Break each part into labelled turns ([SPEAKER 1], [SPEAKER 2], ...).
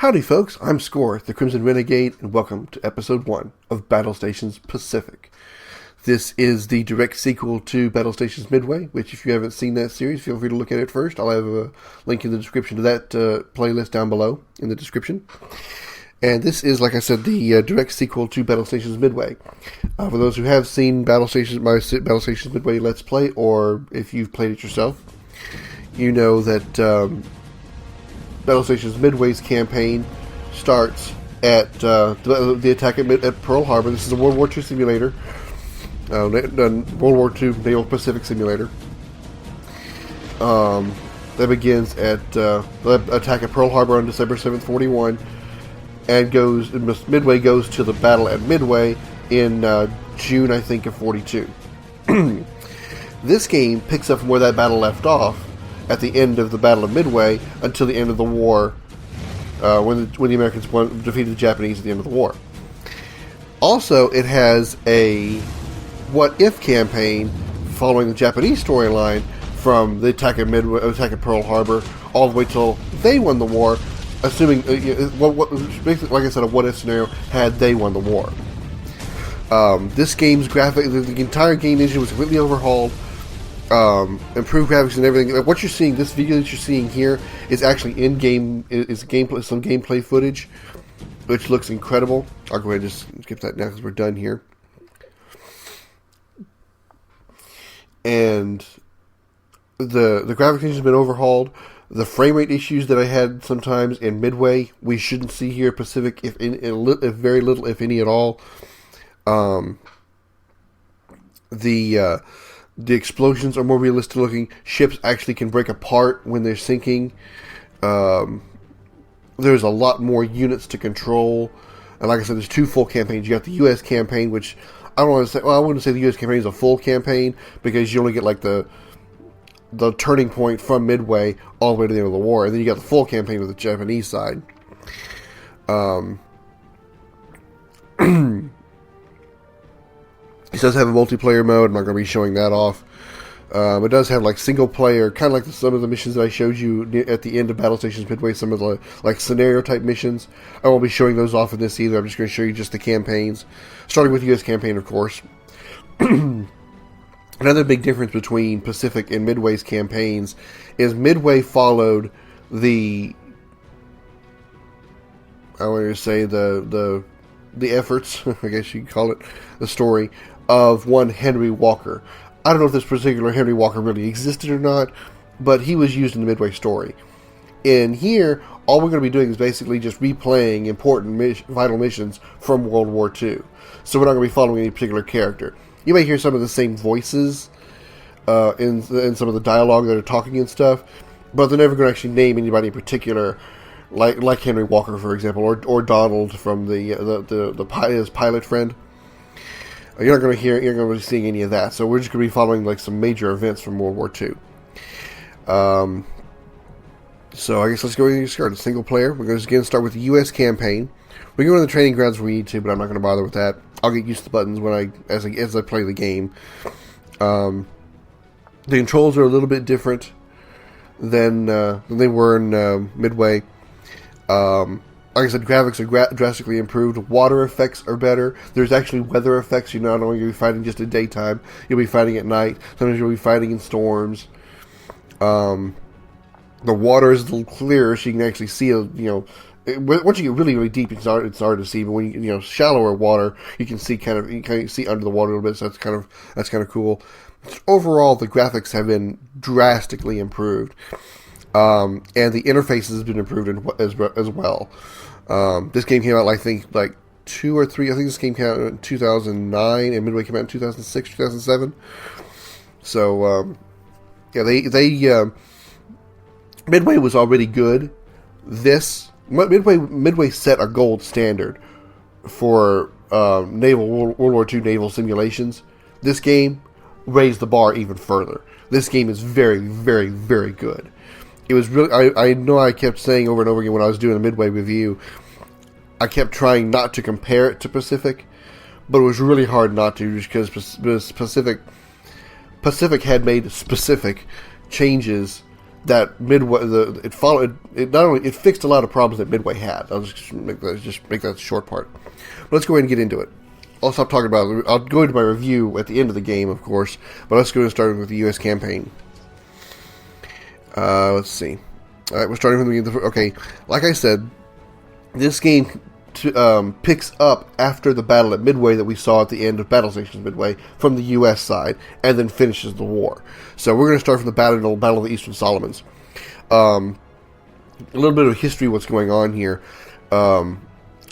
[SPEAKER 1] Howdy folks, I'm Scoryth, the Crimson Renegade, and welcome to episode 1 of Battlestations Pacific. This is the direct sequel to Battlestations Midway, which if you haven't seen that series, feel free to look at it first. I'll have a link in the description to that playlist down below in the description. And this is, like I said, the direct sequel to Battlestations Midway. For those who have seen my Battlestations Midway Let's Play, or if you've played it yourself, you know that Battlestations Midway's campaign starts at the attack at Pearl Harbor. This is a World War II simulator, World War II Naval Pacific simulator. That begins at the attack at Pearl Harbor on December 7th, 41, and Midway goes to the battle at Midway in June, I think, of 42. This game picks up from where that battle left off at the end of the Battle of Midway until the end of the war, when the Americans defeated the Japanese at the end of the war. Also, it has a what-if campaign following the Japanese storyline from the attack at Pearl Harbor all the way till they won the war, assuming, basically, like I said, a what-if scenario had they won the war. This game's the entire game engine was completely overhauled. Improved graphics and everything. What you're seeing, this video that you're seeing here, is actually some gameplay footage, which looks incredible. I'll go ahead and just skip that now because we're done here. And the graphics engine has been overhauled. The frame rate issues that I had sometimes in Midway, we shouldn't see here at Pacific, if very little, if any at all. The explosions are more realistic looking. Ships actually can break apart when they're sinking. There's a lot more units to control. And like I said, there's 2 full campaigns. You got the U.S. campaign, which I wouldn't say the U.S. campaign is a full campaign, because you only get like the turning point from Midway all the way to the end of the war. And then you got the full campaign with the Japanese side. It does have a multiplayer mode. I'm not going to be showing that off. It does have like single player, kind of like some of the missions that I showed you at the end of Battlestations Midway. Some of the like scenario type missions. I won't be showing those off in this either. I'm just going to show you just the campaigns, starting with the U.S. campaign, of course. Another big difference between Pacific and Midway's campaigns is Midway followed the efforts, I guess you could call it, the story of one Henry Walker. I don't know if this particular Henry Walker really existed or not, but he was used in the Midway story. In here, all we're going to be doing is basically just replaying important vital missions from World War II. So we're not going to be following any particular character. You may hear some of the same voices in some of the dialogue that are talking and stuff, but they're never going to actually name anybody in particular, like Henry Walker, for example, or Donald from his pilot friend. You're not going to be seeing any of that. So we're just going to be following like some major events from World War II. So I guess let's go ahead and start. Single player. We're going to again start with the U.S. campaign. We can go to the training grounds if we need to, but I'm not going to bother with that. I'll get used to the buttons as I play the game. The controls are a little bit different than they were in Midway. Like I said, graphics are drastically improved. Water effects are better. There's actually weather effects. You're not only going to be fighting just at daytime, you'll be fighting at night. Sometimes you'll be fighting in storms. The water is a little clearer, so you can actually see once you get really, really deep, it's hard to see. But when you shallower water, you can see kind of see under the water a little bit. So that's kind of cool. Overall, the graphics have been drastically improved. And the interfaces has been improved as well. This game came out, I think, like 2 or 3. I think this game came out in 2009, and Midway came out in 2006, 2007. So, Midway was already good. Midway set a gold standard for World War II naval simulations. This game raised the bar even further. This game is very, very, very good. It was really, I know I kept saying over and over again when I was doing a Midway review, I kept trying not to compare it to Pacific, but it was really hard not to, because Pacific had made specific changes that Midway, it not only it fixed a lot of problems that Midway had. I'll just make that the short part. But let's go ahead and get into it. I'll stop talking about it. I'll go into my review at the end of the game, of course, but let's go and start with the U.S. campaign. Let's see. All right, we're starting from the beginning. Okay, like I said, this game picks up after the battle at Midway that we saw at the end of Battlestations Midway from the U.S. side, and then finishes the war. So we're going to start from the Battle of the Eastern Solomons. A little bit of history of what's going on here.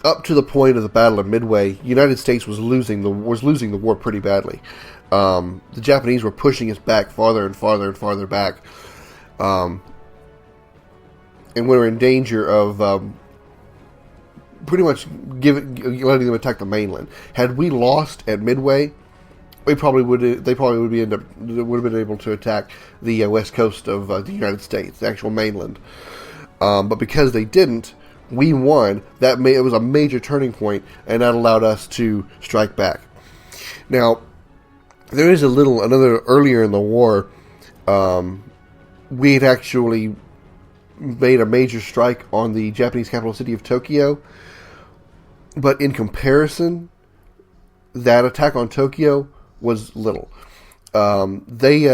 [SPEAKER 1] Up to the point of the Battle of Midway, the United States was losing the war pretty badly. The Japanese were pushing us back farther and farther and farther back, and we were in danger of pretty much letting them attack the mainland. Had we lost at Midway, they probably would have been able to attack the west coast of the United States, the actual mainland. But because they didn't, we won. It was a major turning point, and that allowed us to strike back. Now, there is another earlier in the war, we had actually made a major strike on the Japanese capital city of Tokyo. But in comparison, that attack on Tokyo was little. They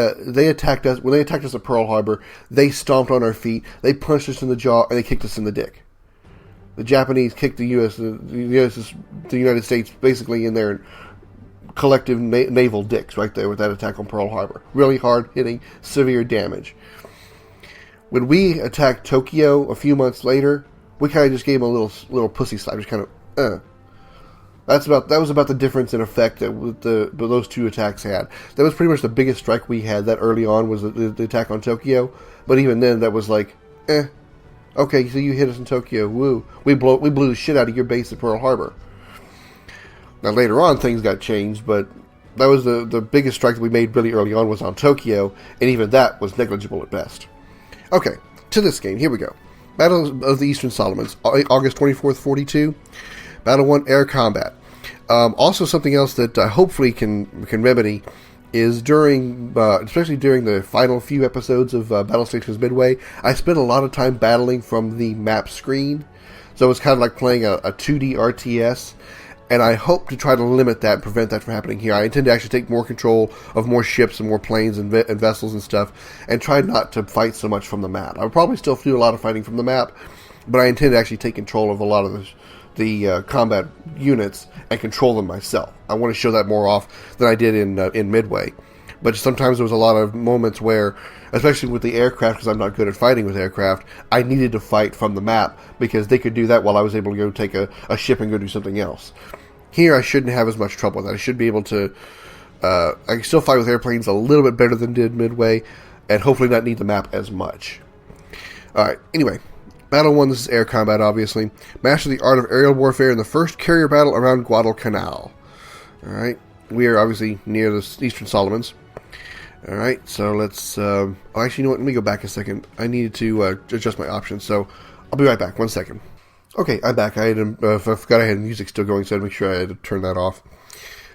[SPEAKER 1] attacked us when they attacked us at Pearl Harbor. They stomped on our feet. They punched us in the jaw, and they kicked us in the dick. The Japanese kicked the United States basically in their collective naval dicks right there with that attack on Pearl Harbor. Really hard hitting, severe damage. When we attacked Tokyo a few months later, we kind of just gave them a little pussy slap, just kind of. That was about the difference in effect that those two attacks had. That was pretty much the biggest strike we had that early on was the attack on Tokyo. But even then, that was like, okay, so you hit us in Tokyo, woo. We blew the shit out of your base at Pearl Harbor. Now later on, things got changed, but that was the biggest strike that we made really early on was on Tokyo, and even that was negligible at best. Okay, to this game, here we go. Battle of the Eastern Solomons, August 24th, 42. Battle 1, air combat. Also something else that hopefully can remedy is especially during the final few episodes of Battlestations Midway, I spent a lot of time battling from the map screen. So it was kind of like playing a 2D RTS, and I hope to try to limit that and prevent that from happening here. I intend to actually take more control of more ships and more planes and vessels and stuff, and try not to fight so much from the map. I'll probably still do a lot of fighting from the map, but I intend to actually take control of a lot of the combat units and control them myself. I want to show that more off than I did in Midway. But sometimes there was a lot of moments where, especially with the aircraft, because I'm not good at fighting with aircraft, I needed to fight from the map because they could do that while I was able to go take a ship and go do something else. Here I shouldn't have as much trouble with that. I should be able to I can still fight with airplanes a little bit better than did Midway, and hopefully not need the map as much. Alright, anyway. Battle 1, this is air combat, obviously. Master the art of aerial warfare in the first carrier battle around Guadalcanal. Alright, we are obviously near the Eastern Solomons. Alright, so let's... actually, you know what? Let me go back a second. I needed to adjust my options, so I'll be right back. 1 second. Okay, I'm back. I forgot I had music still going, so I had to make sure I had to turn that off.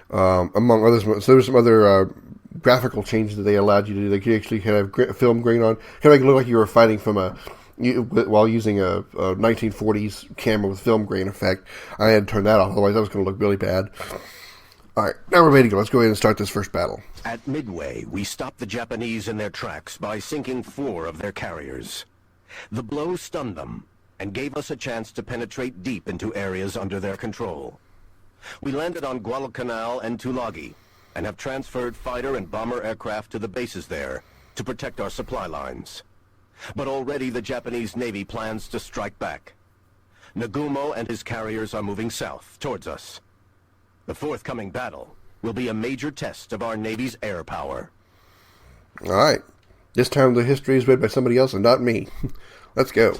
[SPEAKER 1] Among others, so there were some other graphical changes that they allowed you to do. They could actually have film grain on. Kind of make it look like you were fighting from while using a 1940s camera with film grain effect. I had to turn that off, otherwise that was going to look really bad. Alright, now we're ready to go. Let's go ahead and start this first battle.
[SPEAKER 2] At Midway, we stopped the Japanese in their tracks by sinking 4 of their carriers. The blow stunned them and gave us a chance to penetrate deep into areas under their control. We landed on Guadalcanal and Tulagi and have transferred fighter and bomber aircraft to the bases there to protect our supply lines. But already the Japanese Navy plans to strike back. Nagumo and his carriers are moving south towards us. The forthcoming battle will be a major test of our Navy's air power.
[SPEAKER 1] Alright. This time the history is read by somebody else and not me. Let's go.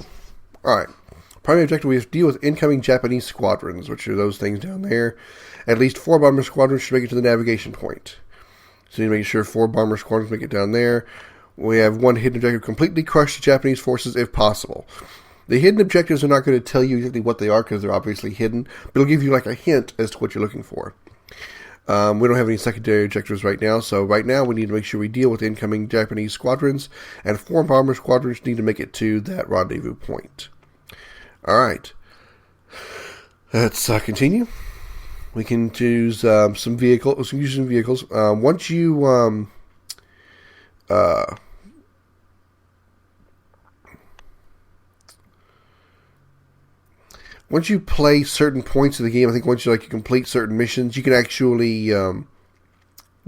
[SPEAKER 1] Alright. Primary objective is to deal with incoming Japanese squadrons, which are those things down there. At least 4 bomber squadrons should make it to the navigation point. So you need to make sure 4 bomber squadrons make it down there. We have 1 hidden objective: completely crush the Japanese forces if possible. The hidden objectives are not going to tell you exactly what they are because they're obviously hidden, but it'll give you like a hint as to what you're looking for. We don't have any secondary objectives right now, so right now we need to make sure we deal with incoming Japanese squadrons, and 4 bomber squadrons need to make it to that rendezvous point. Alright. Let's continue. We can choose some vehicles. We can use some vehicles. Once you once you play certain points of the game, I think once you complete certain missions, you can actually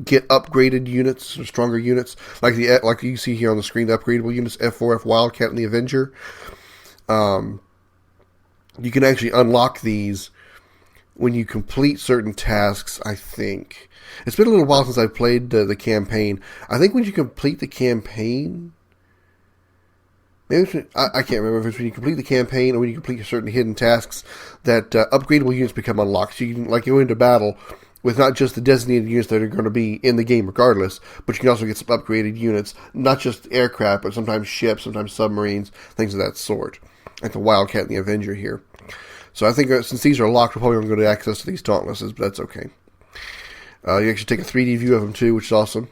[SPEAKER 1] get upgraded units or stronger units, like you see here on the screen, the upgradable units, F4, F Wildcat, and the Avenger. You can actually unlock these when you complete certain tasks, I think. It's been a little while since I've played the campaign. I think when you complete the campaign... Maybe I can't remember if it's when you complete the campaign or when you complete certain hidden tasks that upgradable units become unlocked. So you can go into battle with not just the designated units that are going to be in the game regardless, but you can also get some upgraded units, not just aircraft, but sometimes ships, sometimes submarines, things of that sort. Like the Wildcat and the Avenger here. So I think since these are locked, we're probably going to go to access to these Dauntlesses, but that's okay. You actually take a 3D view of them too, which is awesome.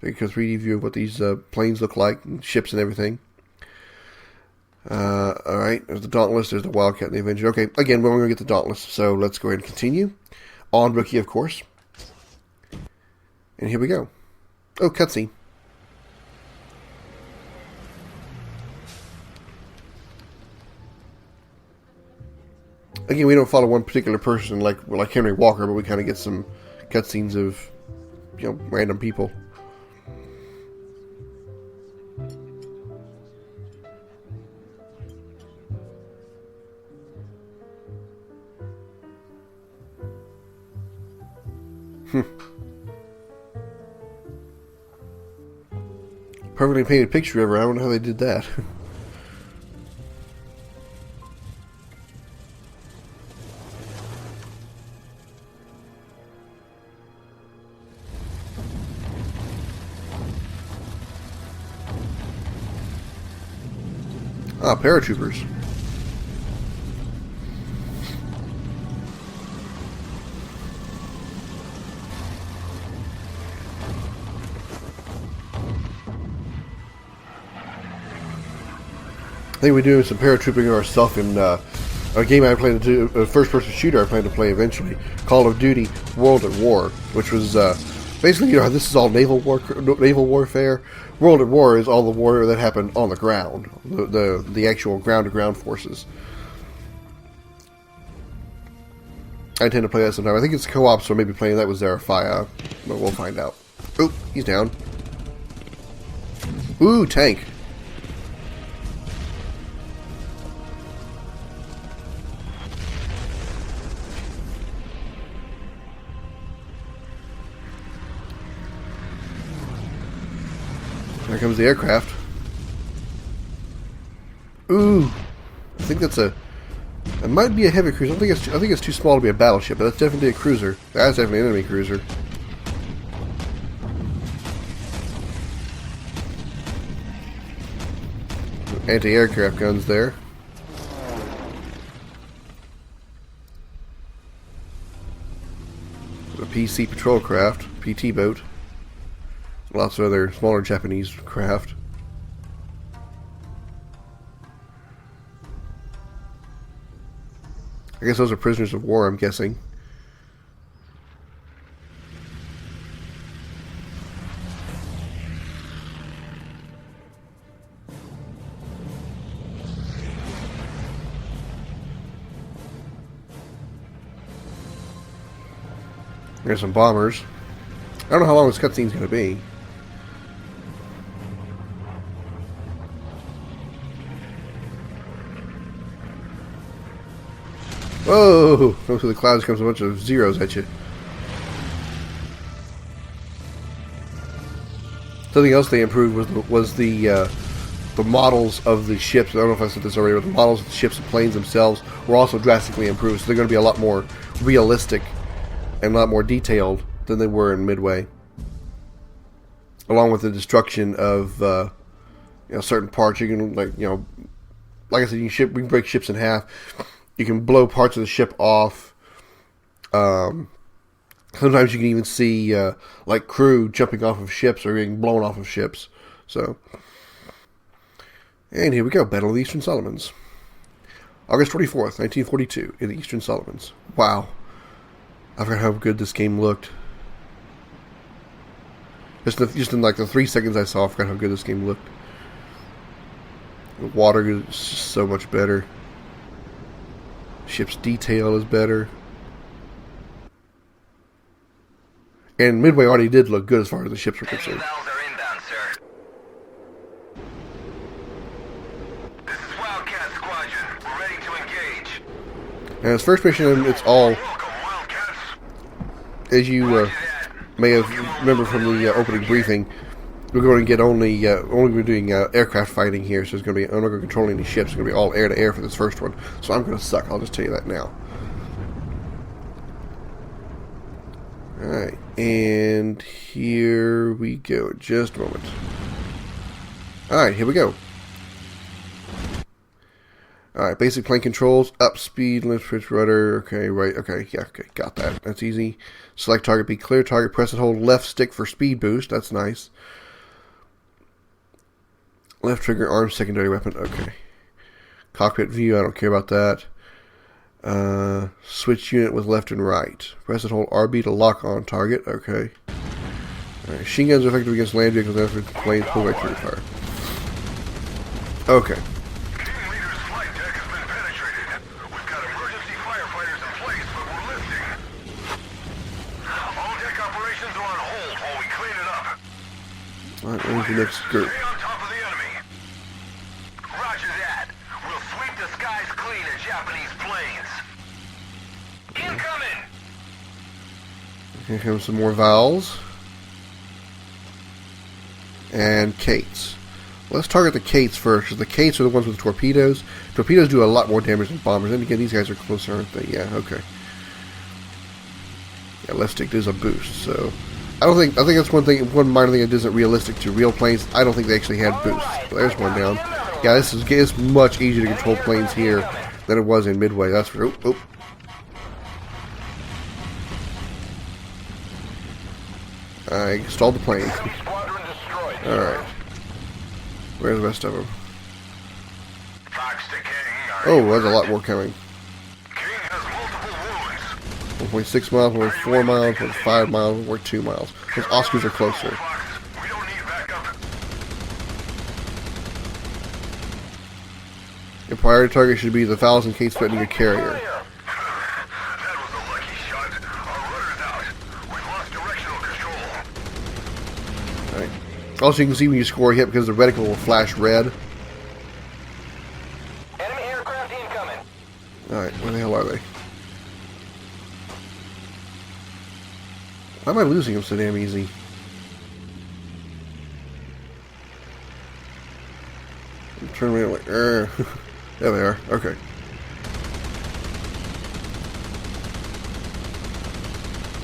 [SPEAKER 1] Take a 3D view of what these planes look like, and ships and everything. Alright, there's the Dauntless, there's the Wildcat and the Avenger. Okay, again, we're going to get the Dauntless, so let's go ahead and continue. On Rookie, of course. And here we go. Oh, cutscene. Again, we don't follow one particular person like Henry Walker, but we kind of get some cutscenes of, random people. Perfectly painted picture ever. I don't know how they did that. Paratroopers. I think we're doing some paratrooping ourselves in a game I plan to do, a first-person shooter I plan to play eventually, Call of Duty World at War, which was basically, this is all naval warfare. World at War is all the war that happened on the ground, the actual ground-to-ground forces. I intend to play that sometime. I think it's co-op, so maybe playing that with Zarafaya, but we'll find out. Oh, he's down. Ooh, tank. There comes the aircraft. Ooh, I think that's it might be a heavy cruiser. I think it's too small to be a battleship, but that's definitely a cruiser. That's definitely an enemy cruiser. Anti-aircraft guns there. A PC patrol craft, PT boat. Lots of other smaller Japanese craft. I guess those are prisoners of war, I'm guessing. There's some bombers. I don't know how long this cutscene's going to be. Whoa! Going through the clouds comes a bunch of zeros at you. Something else they improved was the models of the ships. I don't know if I said this already, but the models of the ships and planes themselves were also drastically improved. So they're going to be a lot more realistic and a lot more detailed than they were in Midway. Along with the destruction of certain parts, you can like I said, we can break ships in half. You can blow parts of the ship off, and Sometimes you can even see like crew jumping off of ships or being blown off of ships. So, and here we go, Battle of the Eastern Solomons. August 24th, 1942, in the Eastern Solomons. Wow. I forgot how good this game looked. Just in like the 3 seconds I saw, I forgot how good this game looked. The water is just so much better. Ship's detail is better. And Midway already did look good as far as the ships were concerned.
[SPEAKER 3] Valves are inbound, sir. This is Wildcat Squadron. We're ready to engage.
[SPEAKER 1] And this first mission, it's all,
[SPEAKER 3] Welcome, Wildcats.
[SPEAKER 1] as you may have remembered from the opening briefing, we're going to get only we're doing aircraft fighting here, so it's going to be, I'm not going to control any ships. It's going to be all air-to-air for this first one, so I'm going to suck. I'll just tell you that now. Alright, and here we go. Just a moment. Alright, here we go. Alright, basic plane controls. Up, speed, lift, switch, rudder. Okay, right, okay, yeah, okay, got that. That's easy. Select target, be clear target, press and hold left stick for speed boost. That's nice. Left trigger, arm, secondary weapon. Okay. Cockpit view, I don't care about that. Switch unit with left and right. Press and hold RB to lock on target. Okay. Alright, machine guns are effective against land vehicles after planes pull right through fire. Okay.
[SPEAKER 3] Team leader's flight deck has been penetrated. We've got emergency firefighters in place, but we're lifting. All deck operations are on hold while we clean it up.
[SPEAKER 1] Alright, where's the next group?
[SPEAKER 3] Stay on top of the enemy. Roger that. We'll sweep the skies clean of Japanese planes. Incoming!
[SPEAKER 1] Here comes some more vowels. And Kates. Let's target the Kates first, because the Kates are the ones with the torpedoes. Torpedoes do a lot more damage than bombers. And again, these guys are closer, aren't they? Yeah, okay. Yeah, left stick does a boost, so I think that's one minor thing that isn't realistic to real planes. I don't think they actually had boosts. So there's one down. Yeah, it's much easier to control planes here than it was in Midway. That's for I stalled the plane. Alright. Where's the rest of them?
[SPEAKER 3] Fox to King.
[SPEAKER 1] Oh, there's a lot more coming.
[SPEAKER 3] King has multiple wounds.
[SPEAKER 1] 1.6 miles, 1.4 miles, 1.5 miles, 1.2 miles. Those Oscars are closer.
[SPEAKER 3] Fox, we don't need backup.
[SPEAKER 1] Your priority target should be the 1,000 Kates threatening your carrier.
[SPEAKER 3] That was a lucky shot. Our rudder's out. We've lost directional control.
[SPEAKER 1] Alright. Also, you can see when you score a hit because the reticle will flash red.
[SPEAKER 3] Enemy aircraft incoming.
[SPEAKER 1] Alright, where the hell are they? Why am I losing them so damn easy? Turn around like, there they are. Okay.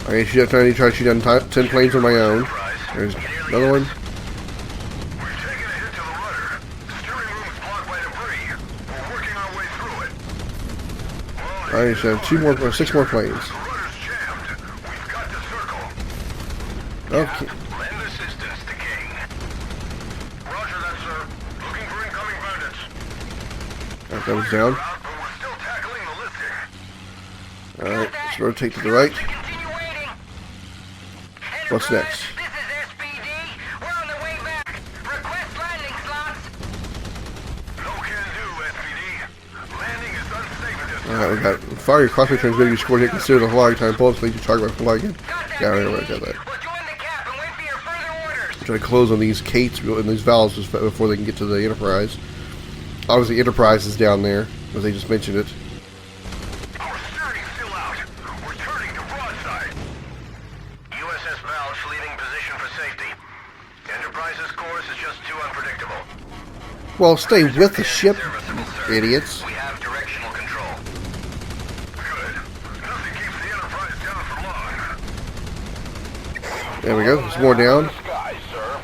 [SPEAKER 1] I should have time to try to shoot down 10 planes on my own. There's another one.
[SPEAKER 3] We're taking a hit to the rudder. The steering room's blocked by debris. We're working our way through it.
[SPEAKER 1] I should have 6 more planes.
[SPEAKER 3] The rudder's jammed. We've got to circle.
[SPEAKER 1] Okay.
[SPEAKER 3] Lend assistance to King. Roger that, sir. Looking for incoming bandits.
[SPEAKER 1] Alright, that was down.
[SPEAKER 3] Out, but we're still tackling the lifting.
[SPEAKER 1] Alright, let's rotate to the right.
[SPEAKER 3] Continue waiting.
[SPEAKER 1] What's next?
[SPEAKER 3] This is SPD. We're on the way back. Request landing slots. No can do, SPD. Landing is unsafe at this time.
[SPEAKER 1] Alright, we got fire your crossfire transmitter. You scored hit. Consider the flying time bullets. Lead your target by flying again. Yeah, I got that.
[SPEAKER 3] We'll join the cap and wait for your further orders.
[SPEAKER 1] Try to close on these Kates and these valves before they can get to the Enterprise. Obviously, Enterprise is down there, as they just mentioned it.
[SPEAKER 3] Our steering's still out. We're turning to broadside. USS Valve's leaving position for safety. Enterprise's course is just too unpredictable.
[SPEAKER 1] Well, stay with the ship, idiots.
[SPEAKER 3] We have directional control. Good. Nothing keeps the Enterprise down for long.
[SPEAKER 1] There we go. There's more down.
[SPEAKER 3] Skies, sir.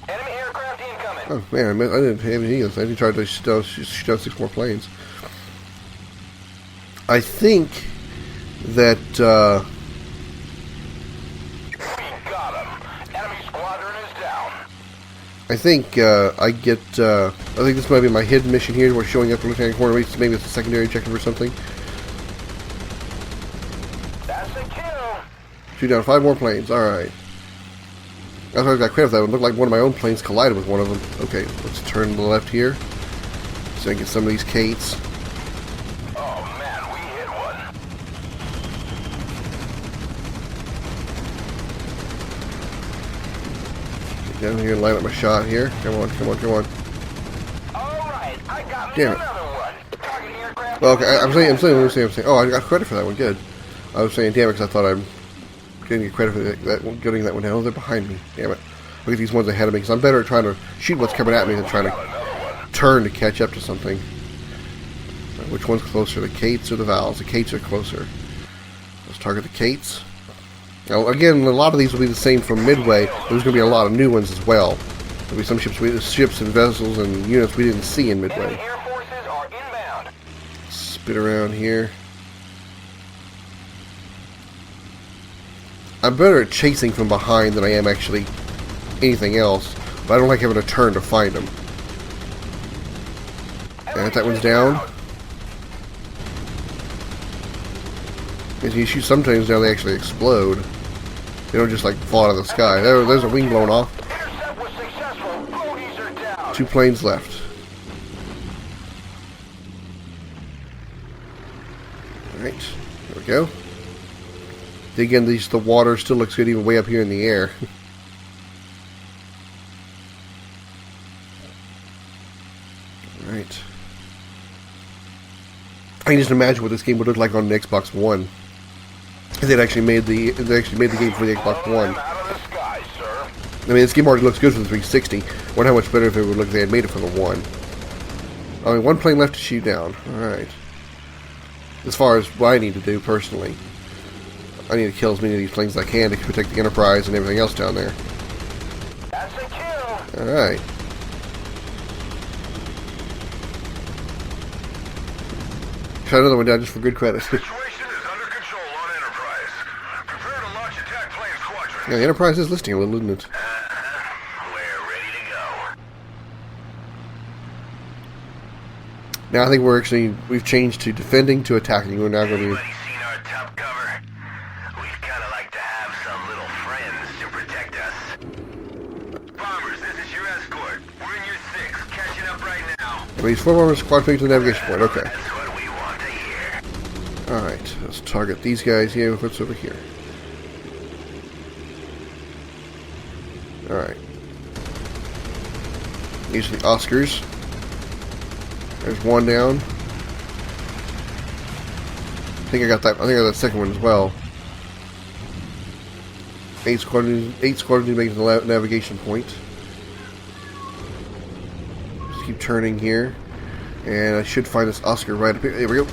[SPEAKER 3] Enemy aircraft incoming.
[SPEAKER 1] Oh man, I didn't have any of this. I didn't try to shoot out 6 more planes. I think that
[SPEAKER 3] We got him. Enemy squadron is down.
[SPEAKER 1] I think I think this might be my hidden mission here. We're showing up in the left-hand corner. Maybe it's a secondary objective or something.
[SPEAKER 3] That's a kill.
[SPEAKER 1] Shoot down 5 more planes. All right. That's why I got credit for that. It looked like one of my own planes collided with one of them. Okay, let's turn to the left here so I can get some of these Kates.
[SPEAKER 3] Oh man, we hit one.
[SPEAKER 1] Get down here and line up my shot here. Come on, come on, come on.
[SPEAKER 3] Alright, I got
[SPEAKER 1] Damn it.
[SPEAKER 3] another one. Targeting aircraft.
[SPEAKER 1] Well, okay, I'm saying. Oh, I got credit for that one. Good. I was saying, damn it, because I thought I'm getting credit for getting that one down. Oh, they're behind me. Damn it. Look at these ones ahead of me, because I'm better at trying to shoot what's coming at me than trying to turn to catch up to something. Which one's closer, the Kates or the Vals? The Kates are closer. Let's target the Kates. Now, again, a lot of these will be the same from Midway. There's going to be a lot of new ones as well. There'll be some ships and vessels and units we didn't see in Midway.
[SPEAKER 3] Enemy air forces are inbound.
[SPEAKER 1] Spit around here. I'm better at chasing from behind than I am actually anything else, but I don't like having to turn to find them. And that one's down. As you shoot sometimes now they actually explode. They don't just like fall out of the sky. There's a wing blown off.
[SPEAKER 3] Intercept was successful. Bodies are down.
[SPEAKER 1] 2 planes left. Alright, there we go. Again, the water still looks good even way up here in the air. Alright. I can just imagine what this game would look like on the Xbox One. If they'd actually made the game for the Xbox One.
[SPEAKER 3] Out of the sky, sir.
[SPEAKER 1] I mean, this game already looks good for the 360. Wonder how much better if it would look if they had made it for the One. Only 1 plane left to shoot down. Alright. As far as what I need to do personally. I need to kill as many of these planes as I can to protect the Enterprise and everything else down there.
[SPEAKER 3] That's a kill.
[SPEAKER 1] Alright. Shot another one down just for good credit.
[SPEAKER 3] Situation is under control on Enterprise. Prepare to launch attack plane squadron.
[SPEAKER 1] Yeah, the Enterprise is listing a little, isn't it?
[SPEAKER 3] We're ready to go.
[SPEAKER 1] Now I think we've changed to defending to attacking. We're now going to
[SPEAKER 3] Anybody seen our top cover? We'd kind of like to have some little friends to protect us. Bombers, this is your escort. We're in your 6, catching up right now.
[SPEAKER 1] these 4 bombers squad to the navigation point. Okay.
[SPEAKER 3] That's what we want to hear.
[SPEAKER 1] Alright, let's target these guys here. What's over here? Alright. These are the Oscars. There's one down. I think I got that. I think I got that second one as well. 8 squadrons to make the navigation point. Just keep turning here, and I should find this Oscar right up here. There we go.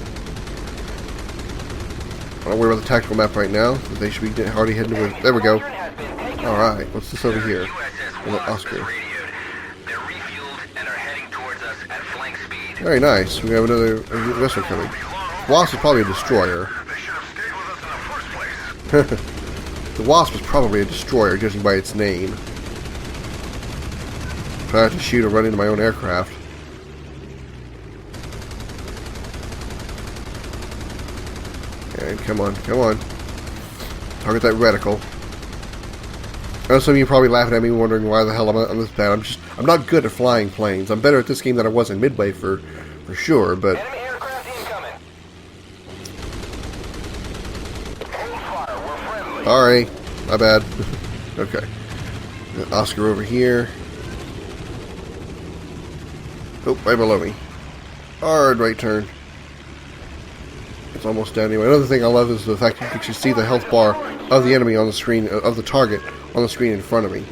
[SPEAKER 1] I don't worry about the tactical map right now. But they should be already heading to where. There we go. All right. What's this over here? Another Oscar.
[SPEAKER 3] They're refueled and are heading towards us at flank speed.
[SPEAKER 1] Very nice. We have another vessel coming. Wasp is probably a destroyer.
[SPEAKER 3] They should have stayed with us in the first place.
[SPEAKER 1] The Wasp is probably a destroyer, judging by its name. If I have to shoot or run into my own aircraft. And come on, come on. Target that reticle. I know some of you are probably laughing at me, wondering why the hell I'm this bad. I'm not good at flying planes. I'm better at this game than I was in Midway for sure, but
[SPEAKER 3] Enemy aircraft incoming. Hold fire, we're friendly.
[SPEAKER 1] sorry, my bad. Okay. Oscar over here. Oh, right below me. Hard right turn. It's almost down anyway. Another thing I love is the fact you can actually see the health bar of the enemy on the screen, of the target on the screen in front of me.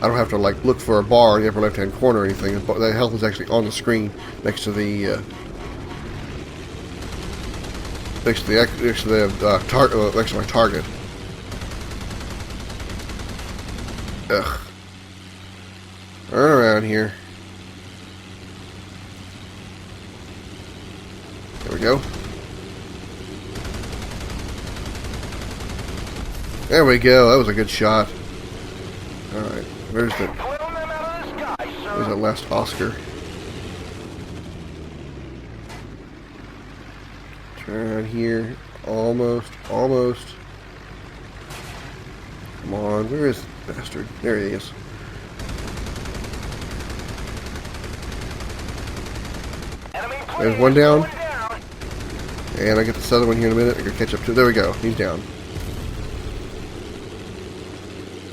[SPEAKER 1] I don't have to like look for a bar in the upper left-hand corner or anything. The health is actually on the screen next to the next to my target. Ugh. Turn around here. There we go. There we go. That was a good shot. Alright. There's that last Oscar. Turn around here. Almost. Come on. Where is the bastard? There he is. There's one down. And I get this other one here in a minute. I can catch up to. There we go. He's down.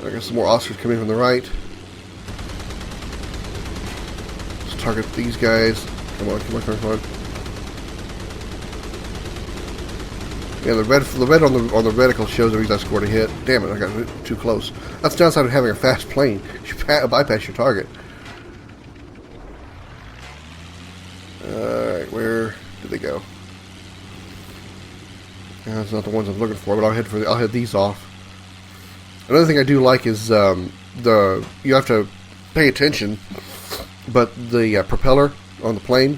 [SPEAKER 1] I got some more Oscars coming from the right. Let's target these guys. Come on. Yeah, the red on the reticle shows the reason I scored a hit. Damn it, I got too close. That's the downside of having a fast plane. You bypass your target. Alright, where did they go? That's not the ones I'm looking for, but I'll head these off. Another thing I do like is you have to pay attention, but the propeller on the plane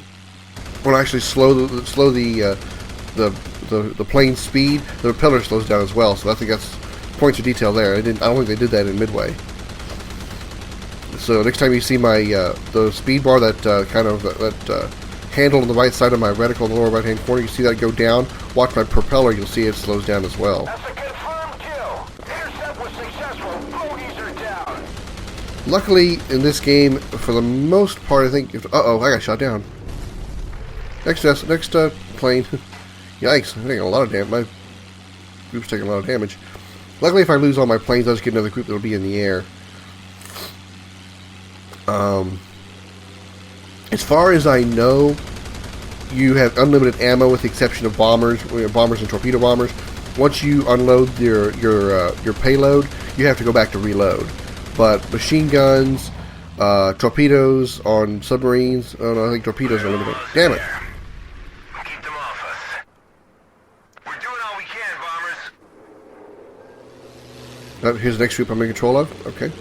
[SPEAKER 1] will actually slow the plane speed. The propeller slows down as well, so I think that's points of detail there. I don't think they did that in Midway. So next time you see my the speed bar, that handle on the right side of my reticle in the lower right hand corner, you see that go down. Watch my propeller, you'll see it slows down as well.
[SPEAKER 3] That's a confirmed kill. Intercept was successful. Bogies are down.
[SPEAKER 1] Luckily, in this game, for the most part, I think. Uh-oh, I got shot down. Next plane. Yikes! I'm taking a lot of damage. My group's taking a lot of damage. Luckily, if I lose all my planes, I'll just get another group that'll be in the air. As far as I know, you have unlimited ammo with the exception of bombers and torpedo bombers. Once you unload your payload, you have to go back to reload. But machine guns, torpedoes on submarines. Oh no, I think torpedoes are limited. Damn it!
[SPEAKER 3] Keep them off us. We're doing all we can, bombers.
[SPEAKER 1] Here's the next group I'm in control of. Okay.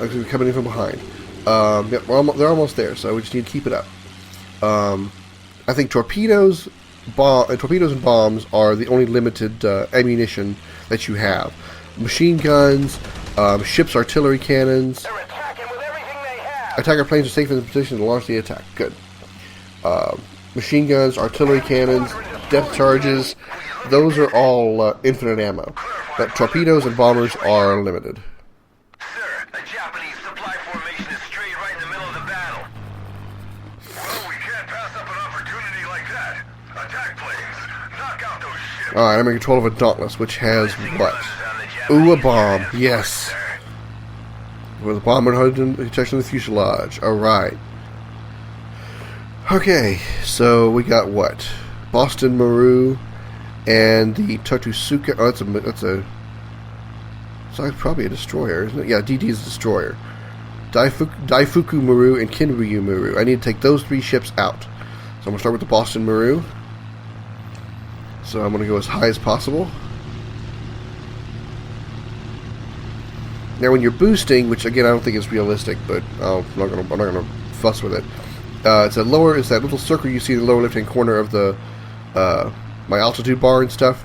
[SPEAKER 1] Actually, coming in from behind. Yep, they're almost there, so we just need to keep it up. I think torpedoes and bombs are the only limited ammunition that you have. Machine guns, ships' artillery cannons.
[SPEAKER 3] They're attacking with everything they have.
[SPEAKER 1] Attacker planes are safe in the position to launch the attack. Good. Machine guns, artillery cannons, depth charges, those are all infinite ammo. But torpedoes and bombers are limited.
[SPEAKER 3] Sir, a Japanese supply formation is strayed right in the middle of the battle. Well, we can't pass up an opportunity like that. Attack planes. Knock out those ships.
[SPEAKER 1] Alright, I'm in control of a Dauntless, which has what? Ooh, a bomb. Yes. With a bomb and protection of the fuselage. Alright. Okay, so we got what? Boston Maru and the Totsuka. Oh, that's probably a destroyer, isn't it? Yeah, DD is a destroyer. Daifuku Maru and Kinryu Maru. I need to take those three ships out. So I'm going to start with the Boston Maru. So I'm going to go as high as possible. Now when you're boosting, which again I don't think is realistic, but I'm not gonna fuss with it. It's that little circle you see in the lower left hand corner of the my altitude bar and stuff.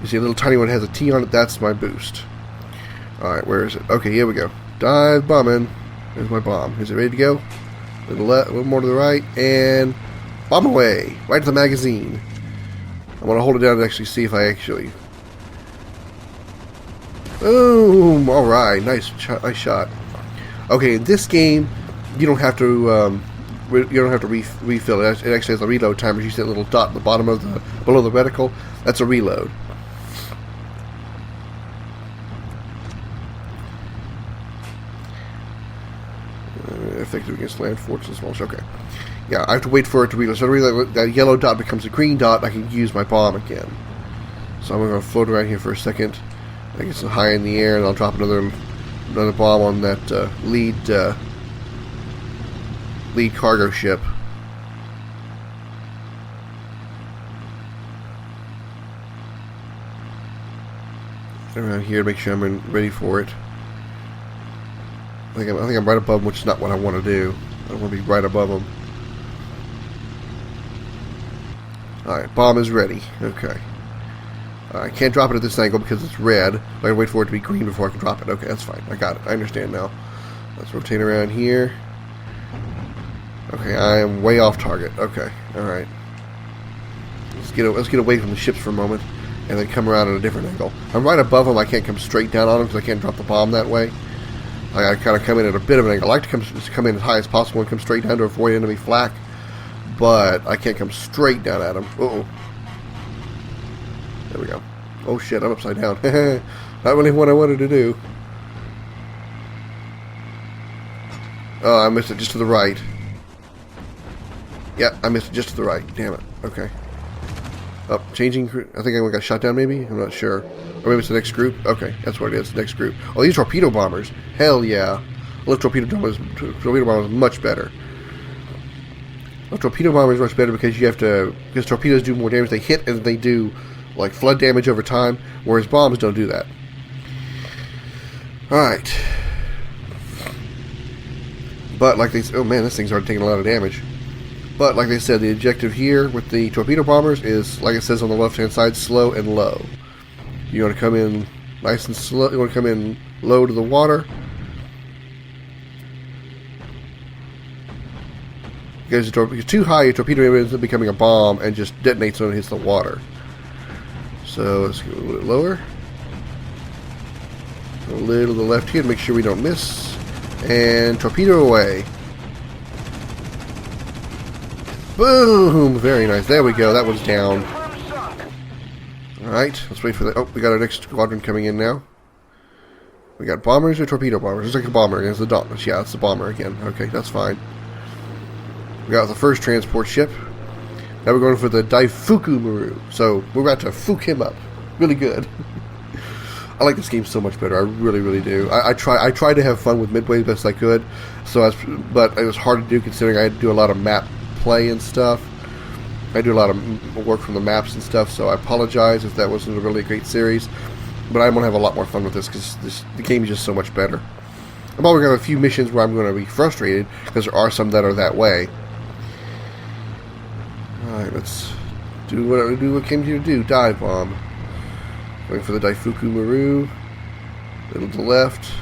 [SPEAKER 1] You see a little tiny one that has a T on it. That's my boost. All right, where is it? Okay, here we go. Dive bombing. There's my bomb. Is it ready to go? A little more to the right, and bomb away right to the magazine. I'm gonna hold it down and actually see if I actually. Boom! All right, nice shot. Okay, in this game, you don't have to refill it. It actually has a reload timer. You see that little dot at the bottom of below the reticle. That's a reload. Effective against land forces. Okay. Yeah, I have to wait for it to reload. So that yellow dot becomes a green dot. I can use my bomb again. So I'm going to float around here for a second. I get so high in the air, and I'll drop another bomb on that lead cargo ship. Around here to make sure I'm ready for it. I think I'm right above them, which is not what I want to do. I want to be right above them. Alright, bomb is ready. Okay. I can't drop it at this angle because it's red. I gotta wait for it to be green before I can drop it. Okay, that's fine. I got it. I understand now. Let's rotate around here. Okay, I am way off target. Okay, alright. Let's get away from the ships for a moment, and then come around at a different angle. I'm right above them. I can't come straight down on them because I can't drop the bomb that way. I gotta kind of come in at a bit of an angle. I like to come in as high as possible and come straight down to avoid enemy flak, but I can't come straight down at them. Uh-oh. There we go. Oh shit, I'm upside down. Not really what I wanted to do. Oh, I missed it just to the right. Yeah, I missed it just to the right. Damn it. Okay. Oh, changing. I think I got shot down maybe? I'm not sure. Or maybe it's the next group? Okay, that's what it is. The next group. Oh, these torpedo bombers. Hell yeah. I love torpedo bombers much better. Well, torpedo bombers much better because because torpedoes do more damage. They hit and they do like flood damage over time, whereas bombs don't do that. Alright. But like oh man, this thing's already taking a lot of damage. But like they said, the objective here with the torpedo bombers is, like it says on the left hand side, slow and low. You want to come in nice and slow. You want to come in low to the water. Because if you're too high, your torpedo ends up becoming a bomb and just detonates when it hits the water. So let's go a little bit lower. A little to the left here to make sure we don't miss. And torpedo away. Boom! Very nice. There we go. That one's down. Alright, let's wait for that. Oh, we got our next squadron coming in now. We got bombers or torpedo bombers? It's like a bomber against the Dauntless. Yeah, it's the bomber again. Okay, that's fine. We got the first transport ship. Now we're going for the Daifuku Maru. So we're about to fook him up. Really good. I like this game so much better. I really, really do. I tried to have fun with Midway as best I could. But it was hard to do considering I had to do a lot of map play and stuff. I do a lot of work from the maps and stuff, so I apologize if that wasn't a really great series. But I'm going to have a lot more fun with this because the game is just so much better. I'm always going to have a few missions where I'm going to be frustrated because there are some that are that way. Alright, let's do what came here to do. Dive bomb. Going for the Daifuku Maru. Little to the left.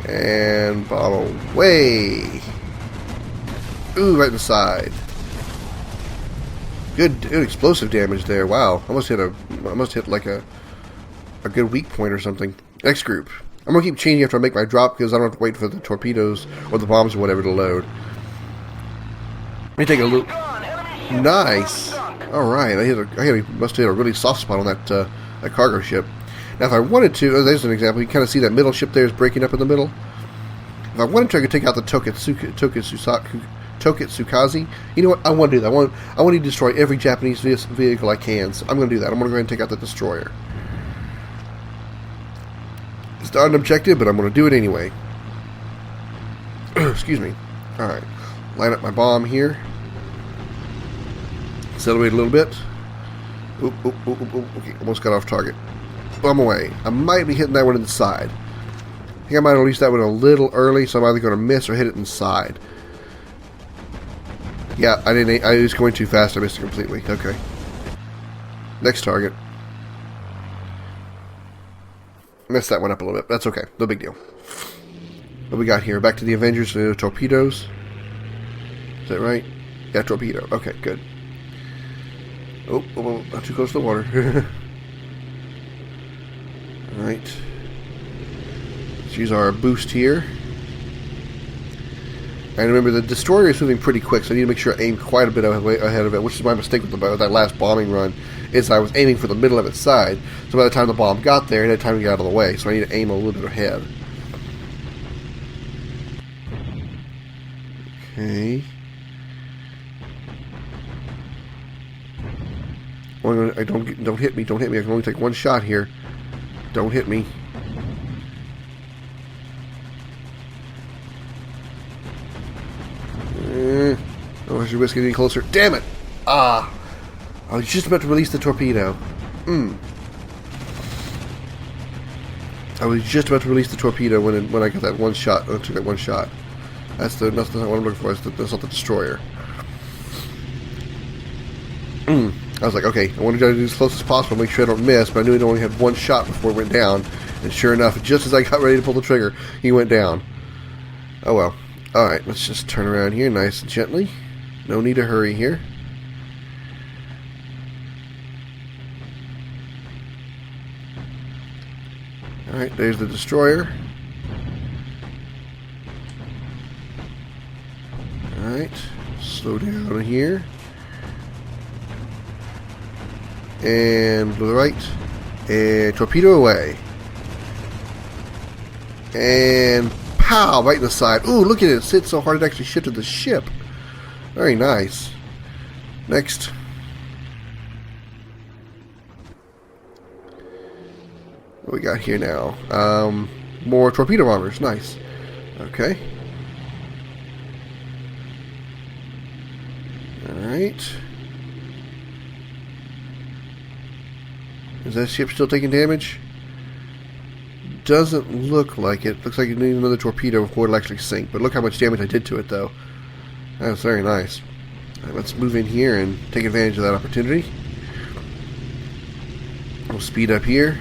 [SPEAKER 1] And bomb away. Ooh, right in the side. Good explosive damage there. Wow, I must hit like a good weak point or something. Next group. I'm gonna keep changing after I make my drop because I don't have to wait for the torpedoes or the bombs or whatever to load. Let me take a look. Nice. All right, I must have hit a really soft spot on that cargo ship. Now, if I wanted to, there's an example. You kind of see that middle ship there is breaking up in the middle. If I wanted to, I could take out the Toketsukaze. You know what? I want to do that. I want to destroy every Japanese vehicle I can. So I'm going to do that. I'm going to go ahead and take out the destroyer. It's not an objective, but I'm going to do it anyway. Excuse me. All right. Line up my bomb here. Accelerate a little bit. Oop. Okay, almost got off target. Bomb away. I might be hitting that one inside. I think I might release that one a little early, so I'm either going to miss or hit it inside. Yeah, I was going too fast. I missed it completely. Okay. Next target. Messed that one up a little bit. That's okay. No big deal. What we got here? Back to the Avengers. Torpedoes. Is that right? Yeah, torpedo. Okay, good. Oh, not too close to the water. Alright. Let's use our boost here. And remember, the destroyer is moving pretty quick, so I need to make sure I aim quite a bit ahead of it, which is my mistake with that last bombing run, is I was aiming for the middle of its side. So by the time the bomb got there, it had time to get out of the way, so I need to aim a little bit ahead. Okay. Don't hit me. Don't hit me. I can only take one shot here. Don't hit me. Oh, is your whiskey getting closer? Damn it! Ah! I was just about to release the torpedo. I was just about to release the torpedo when I got that one shot. I took that one shot. That's not what I'm looking for. That's not the destroyer. I was like, okay, I want to try to do as close as possible, make sure I don't miss, but I knew it only had one shot before it went down. And sure enough, just as I got ready to pull the trigger, he went down. Oh well. Alright, let's just turn around here nice and gently. No need to hurry here. Alright, there's the destroyer. Alright, slow down here. And to the right. And torpedo away. And pow! Right in the side. Ooh, look at it. It hit so hard it actually shifted the ship. Very nice. Next. What we got here now? More torpedo bombers. Nice. Okay. Alright. Is that ship still taking damage? Doesn't look like it. Looks like it needs another torpedo before it'll actually sink. But look how much damage I did to it, though. That's very nice. Right, let's move in here and take advantage of that opportunity. We'll speed up here.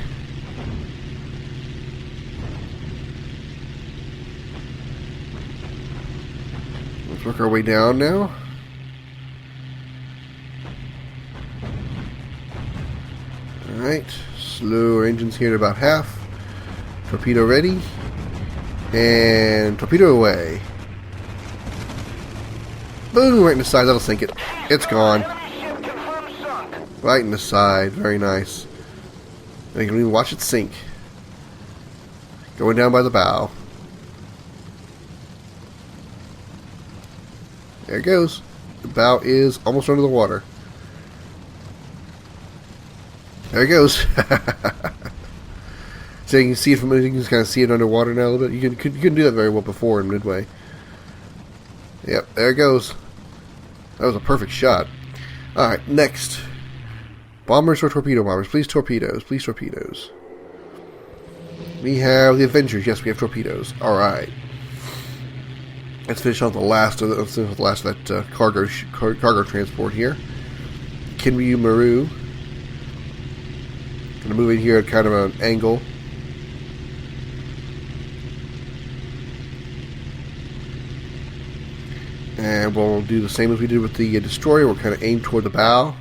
[SPEAKER 1] Let's work our way down now. Alright, slow our engines here to about half. Torpedo ready. And torpedo away. Boom, right in the side, that'll sink it. It's gone. Right in the side, very nice. And you can even watch it sink. Going down by the bow. There it goes. The bow is almost under the water. There it goes. So you can see it from, you can just kind of see it underwater now a little bit. You couldn't do that very well before in Midway. Yep, there it goes. That was a perfect shot. Alright, next. Bombers or torpedo bombers? Please torpedoes. Please torpedoes. We have the Avengers. Yes, we have torpedoes. Alright. Let's finish off the last of that cargo transport here. Kinryu Maru. Gonna move in here at kind of an angle. And we'll do the same as we did with the destroyer. We'll kind of aim toward the bow.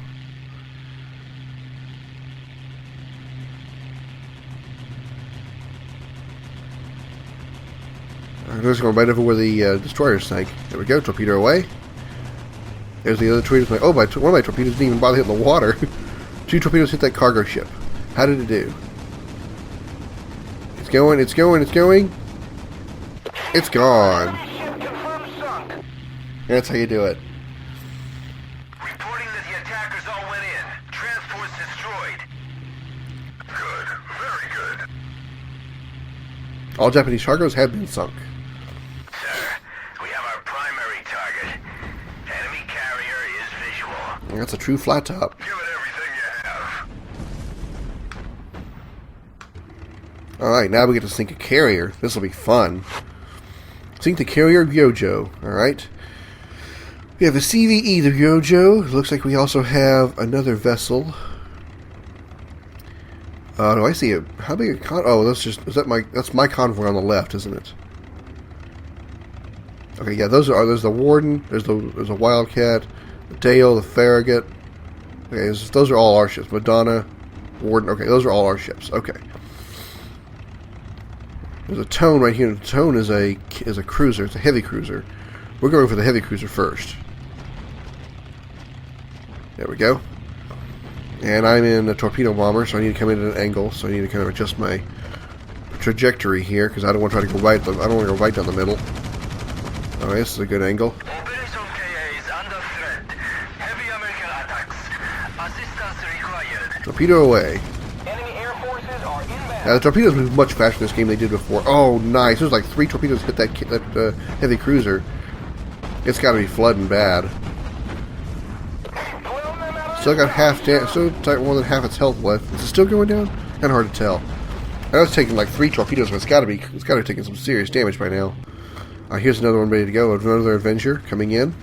[SPEAKER 1] Alright, just going right over where the destroyer sank. There we go. Torpedo away. There's the other torpedo. Oh, one of my torpedoes didn't even bother hitting the water. 2 torpedoes hit that cargo ship. How did it do? It's going, it's going, it's going. It's gone. That's how you do it.
[SPEAKER 3] Reporting that the attackers all went in. Transport's destroyed. Good. Very good.
[SPEAKER 1] All Japanese cargoes have been sunk.
[SPEAKER 3] Sir, we have our primary target. Enemy carrier is visual.
[SPEAKER 1] That's a true flat top.
[SPEAKER 3] Give it everything you have.
[SPEAKER 1] Alright, now we get to sink a carrier. This will be fun. Sink the carrier Yojo. Alright. We have a CVE, the Yojo. Looks like we also have another vessel. Do I see it? How big a con? Oh, that's my convoy on the left, isn't it? Okay, yeah, there's the Warden, there's a Wildcat, the Dale, the Farragut. Okay, those are all our ships. Madonna, Warden. Okay, those are all our ships. Okay. There's a Tone right here. The Tone is a cruiser. It's a heavy cruiser. We're going for the heavy cruiser first. There we go. And I'm in a torpedo bomber, so I need to come in at an angle. So I need to kind of adjust my trajectory here because I don't want to try to go right. I don't want to go right down the middle. All right, this is a good angle.
[SPEAKER 3] Operation KA is under threat. Heavy American attacks. Assistance required.
[SPEAKER 1] Torpedo away.
[SPEAKER 3] Enemy air forces are inbound.
[SPEAKER 1] Now the torpedoes move much faster in this game than they did before. Oh, nice! There's like 3 torpedoes hit that heavy cruiser. It's got to be flooding bad. Still got still more than half its health left. Is it still going down? Kind of hard to tell. I know it's taking like 3 torpedoes, but it's got to be taking some serious damage by now. Here's another one ready to go. Another Avenger coming in.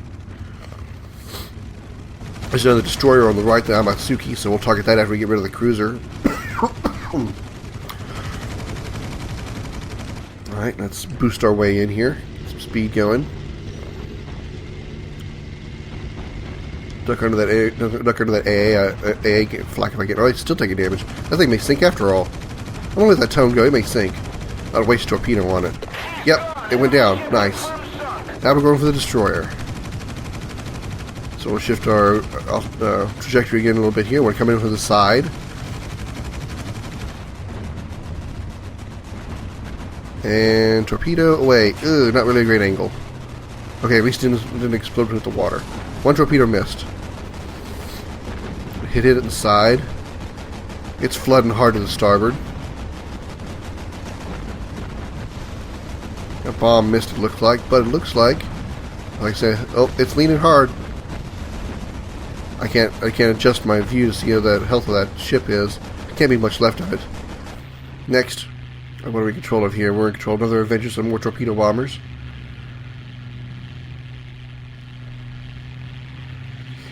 [SPEAKER 1] There's another destroyer on the right, the Amatsuki, so we'll target that after we get rid of the cruiser. Alright, let's boost our way in here. Get some speed going. Duck under that AA flak if I get. Oh, it's still taking damage. That thing may sink after all. I don't let that tone go, it may sink. I'll waste a torpedo on it. Yep, it went down. Nice. Now we're going for the destroyer. So we'll shift our trajectory again a little bit here. We're coming in from the side. And torpedo away. Ugh, not really a great angle. Okay, at least it didn't explode with the water. One torpedo missed. Hit it at the side. It's flooding hard to the starboard. A bomb missed, it looked like, but it looks like I said, oh, it's leaning hard. I can't adjust my view to see how the health of that ship is. Can't be much left of it. Next, what are we in control of here? We're in control of another Avenger, some more torpedo bombers.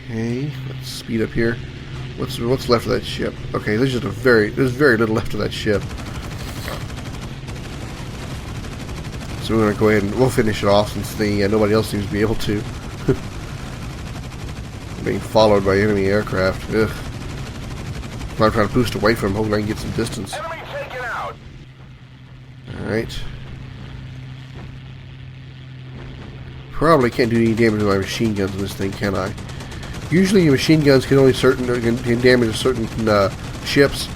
[SPEAKER 1] Okay, let's speed up here. What's left of that ship? Okay, there's very little left of that ship. So we're gonna go ahead and we'll finish it off since nobody else seems to be able to. Being followed by enemy aircraft. Ugh. I'm trying to boost away from him, hoping I can get some distance. Alright. Probably can't do any damage with my machine guns in this thing, can I? Usually your machine guns can only can damage certain ships.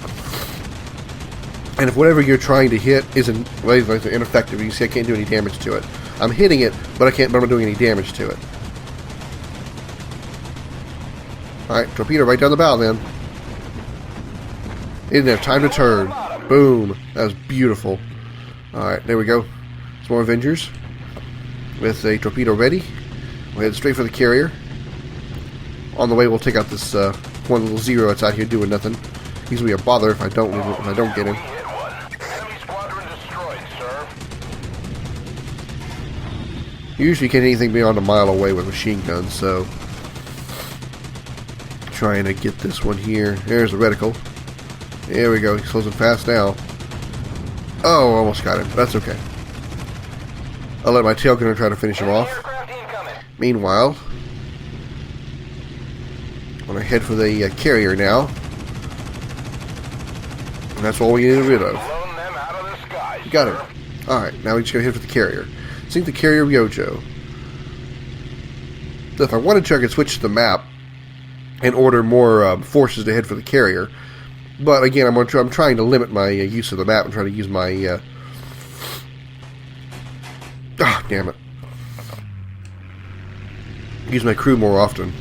[SPEAKER 1] And if whatever you're trying to hit isn't ineffective, you see I can't do any damage to it. I'm hitting it, but I'm not doing any damage to it. Alright, torpedo right down the bow then. Didn't have time to turn. Boom. That was beautiful. Alright, there we go. Some more Avengers. With a torpedo ready. We'll head straight for the carrier. On the way we'll take out this one little zero that's out here doing nothing. He's gonna be a bother if I don't get him. You usually can't anything beyond a mile away with machine guns, so trying to get this one here. There's the reticle. There we go. He's closing fast now. Oh, almost got him. That's okay. I'll let my tail gunner try to finish him off. Meanwhile, I'm going to head for the carrier now. And that's all we need to get rid of. Got him. Alright, now we just got to head for the carrier. Sink the carrier Ryojo. If I wanted to, I could switch to the map and order more forces to head for the carrier. But again, I'm trying to limit my use of the map and try to use my... damn it. Use my crew more often.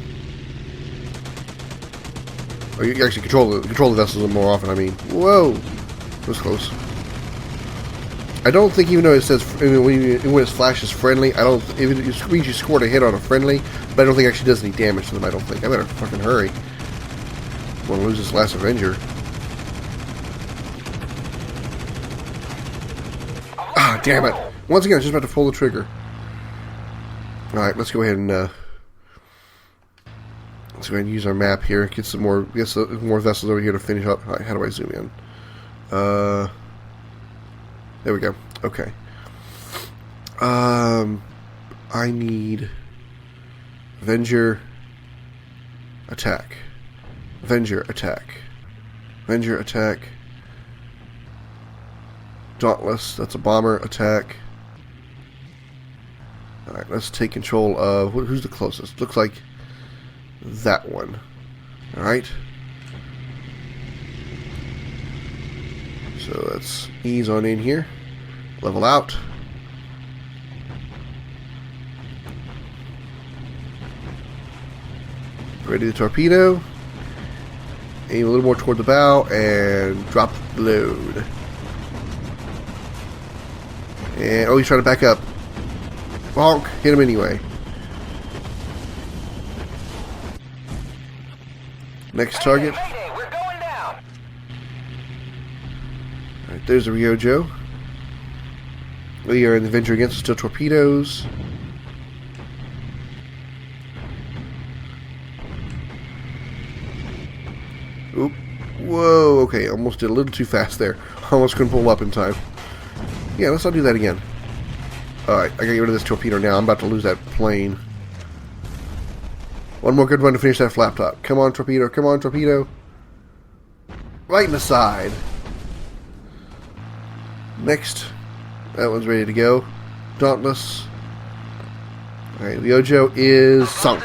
[SPEAKER 1] Or you actually control the vessels more often, I mean. Whoa! That was close. I don't think, even though it says when it flashes friendly, I don't. It means you scored a hit on a friendly, but I don't think it actually does any damage to them. I don't think. I better fucking hurry. I want to lose this last Avenger. Ah, damn it! Once again, I was just about to pull the trigger. All right, let's go ahead and use our map here. Get some more vessels over here to finish up. All right, how do I zoom in? There we go. Okay. I need Avenger attack. Avenger attack. Avenger attack. Dauntless. That's a bomber attack. Alright, let's take control of... Who's the closest? Looks like that one. Alright. So let's ease on in here. Level out. Ready to torpedo. Aim a little more toward the bow and drop the load. And oh, he's trying to back up. Bonk. Hit him anyway. Next target.
[SPEAKER 3] We're going down.
[SPEAKER 1] Alright, there's the Ryojo. We are in the Avenger against still torpedoes. Oop. Whoa, okay, almost did a little too fast there. Almost couldn't pull up in time. Yeah, let's not do that again. Alright, I gotta get rid of this torpedo now. I'm about to lose that plane. One more good run to finish that flap top. Come on, torpedo. Come on, torpedo. Right in the side. Next. That one's ready to go. Dauntless. Alright, Ryojo is sunk.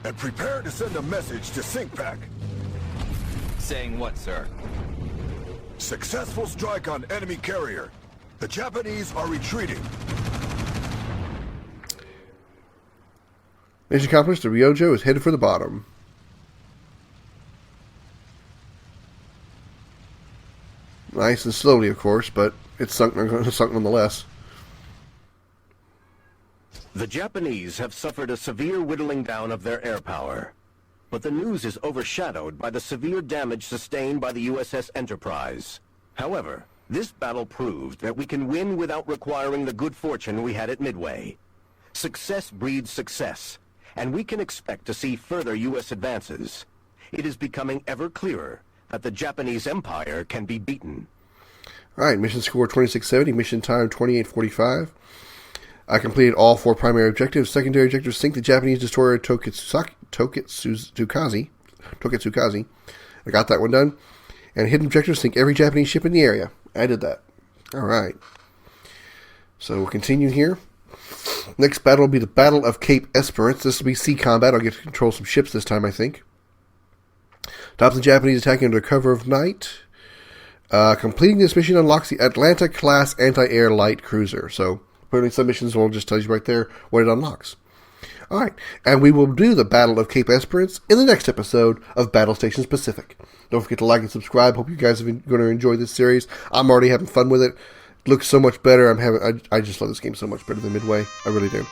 [SPEAKER 4] And prepare to send a message to SyncPack.
[SPEAKER 5] Saying what, sir?
[SPEAKER 4] Successful strike on enemy carrier. The Japanese are retreating.
[SPEAKER 1] Mission accomplished. The Ryojo is headed for the bottom. Nice and slowly, of course, but it's sunk nonetheless.
[SPEAKER 2] The Japanese have suffered a severe whittling down of their air power. But the news is overshadowed by the severe damage sustained by the USS Enterprise. However, this battle proved that we can win without requiring the good fortune we had at Midway. Success breeds success, and we can expect to see further U.S. advances. It is becoming ever clearer that the Japanese Empire can be beaten.
[SPEAKER 1] Alright, mission score 2670, mission time 2845. I completed all 4 primary objectives. Secondary objectives: sink the Japanese destroyer Toketsukaze. I got that one done. And hidden objectives: sink every Japanese ship in the area. I did that. Alright. So we'll continue here. Next battle will be the Battle of Cape Esperance. This will be sea combat. I'll get to control some ships this time, I think. Stops the Japanese attacking under cover of night. Completing this mission unlocks the Atlanta-class anti-air light cruiser. So, apparently some missions will just tell you right there what it unlocks. Alright, and we will do the Battle of Cape Esperance in the next episode of Battlestations Pacific. Don't forget to like and subscribe. Hope you guys are going to enjoy this series. I'm already having fun with it. It looks so much better. I just love this game so much better than Midway. I really do.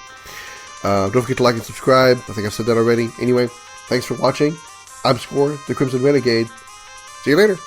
[SPEAKER 1] Don't forget to like and subscribe. I think I've said that already. Anyway, thanks for watching. I'm Scoryth, the Crimson Renegade. See you later.